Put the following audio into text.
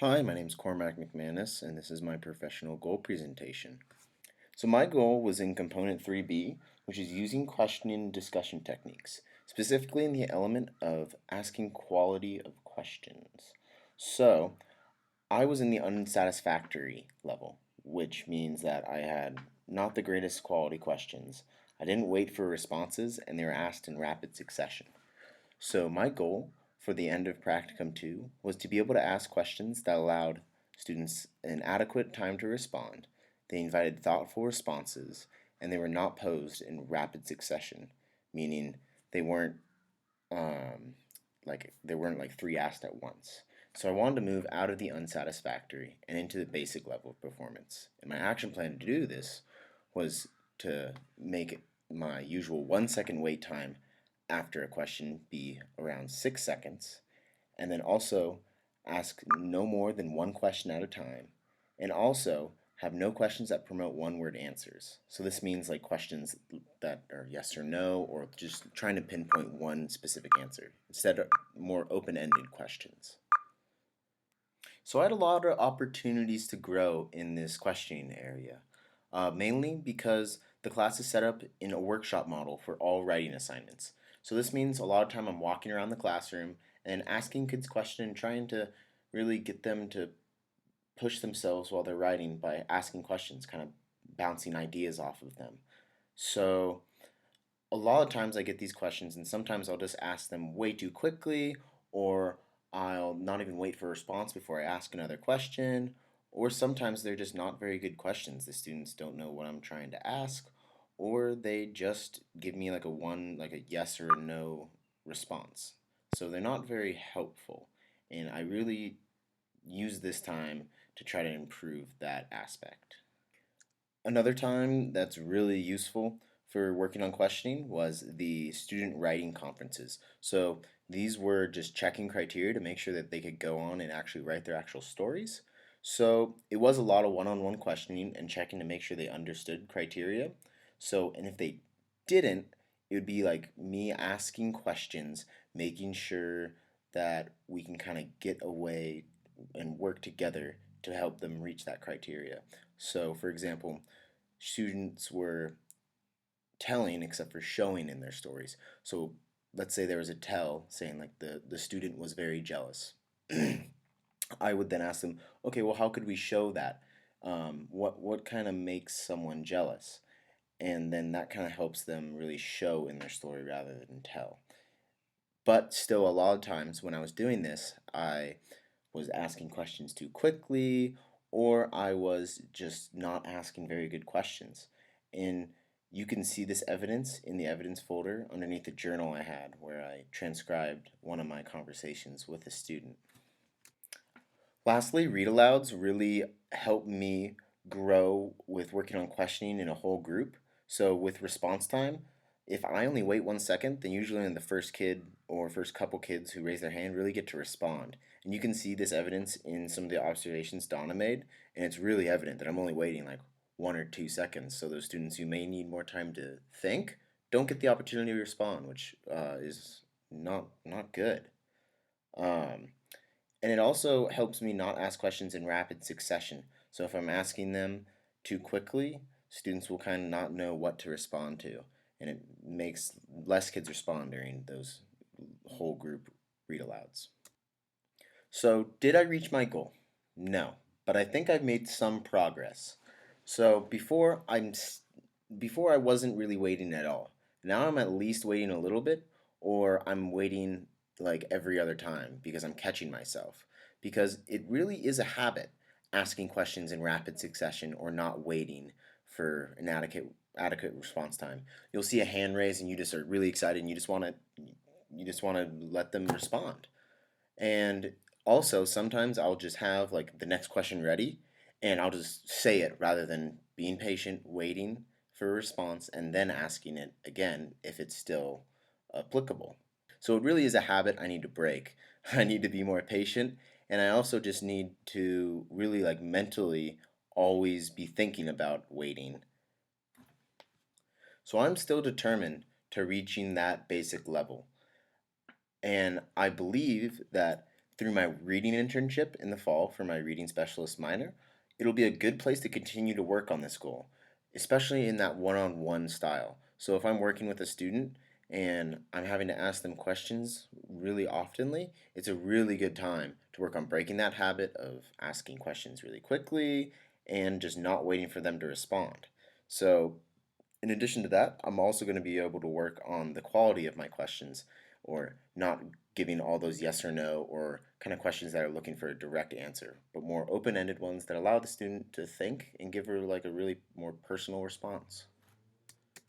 Hi, my name is Cormac McManus, and this is my professional goal presentation. So my goal was in component 3B, which is using questioning and discussion techniques, specifically in the element of asking quality of questions. So I was in the unsatisfactory level, which means that I had not the greatest quality questions. I didn't wait for responses, and they were asked in rapid succession. So my goal for the end of Practicum 2 was to be able to ask questions that allowed students an adequate time to respond. They invited thoughtful responses, and they were not posed in rapid succession, meaning they weren't um, there weren't like three asked at once. So I wanted to move out of the unsatisfactory and into the basic level of performance. And my action plan to do this was to make my usual 1 second wait time after a question be around 6 seconds, and then also ask no more than one question at a time, and also have no questions that promote one word answers. So this means like questions that are yes or no, or just trying to pinpoint one specific answer instead of more open ended questions. So I had a lot of opportunities to grow in this questioning area, mainly because the class is set up in a workshop model for all writing assignments. So this means a lot of time I'm walking around the classroom and asking kids questions and trying to really get them to push themselves while they're writing by asking questions, kind of bouncing ideas off of them. So a lot of times I get these questions, and sometimes I'll just ask them way too quickly, or I'll not even wait for a response before I ask another question, or sometimes they're just not very good questions. The students don't know what I'm trying to ask, or they just give me like a yes or a no response. So they're not very helpful, and I really use this time to try to improve that aspect. Another time that's really useful for working on questioning was the student writing conferences. So these were just checking criteria to make sure that they could go on and actually write their actual stories. So it was a lot of one-on-one questioning and checking to make sure they understood criteria. So, and if they didn't, it would be like me asking questions, making sure that we can kind of get away and work together to help them reach that criteria. So, for example, students were telling except for showing in their stories. So let's say there was a tell saying like the student was very jealous. I would then ask them, okay, well, how could we show that? What kind of makes someone jealous? And then that kind of helps them really show in their story rather than tell. But still, a lot of times when I was doing this, I was asking questions too quickly, or I was just not asking very good questions. And you can see this evidence in the evidence folder underneath the journal I had where I transcribed one of my conversations with a student. Lastly, read alouds really help me grow with working on questioning in a whole group. So with response time, if I only wait 1 second, then usually only the first kid or first couple kids who raise their hand really get to respond. And you can see this evidence in some of the observations Donna made, and it's really evident that I'm only waiting like 1 or 2 seconds. So those students who may need more time to think don't get the opportunity to respond, which is not good. Um, and it also helps me not ask questions in rapid succession. So if I'm asking them too quickly, students will kind of not know what to respond to. And it makes less kids respond during those whole group read alouds. So, did I reach my goal? No, but I think I've made some progress. So, before I wasn't really waiting at all. Now I'm at least waiting a little bit, or I'm waiting like every other time because I'm catching myself. Because it really is a habit asking questions in rapid succession or not waiting for an adequate response time. You'll see a hand raise and you just are really excited and you just want to let them respond. And also, sometimes I'll just have like the next question ready and I'll just say it rather than being patient, waiting for a response, and then asking it again if it's still applicable. So it really is a habit I need to break. I need to be more patient, and I also just need to really like mentally always be thinking about waiting. So I'm still determined to reaching that basic level. And I believe that through my reading internship in the fall for my reading specialist minor, it'll be a good place to continue to work on this goal, especially in that one on one style. So if I'm working with a student and I'm having to ask them questions really oftenly, it's a really good time to work on breaking that habit of asking questions really quickly and just not waiting for them to respond. So in addition to that, I'm also going to be able to work on the quality of my questions or not giving all those yes or no or kind of questions that are looking for a direct answer, but more open ended ones that allow the student to think and give her like a really more personal response.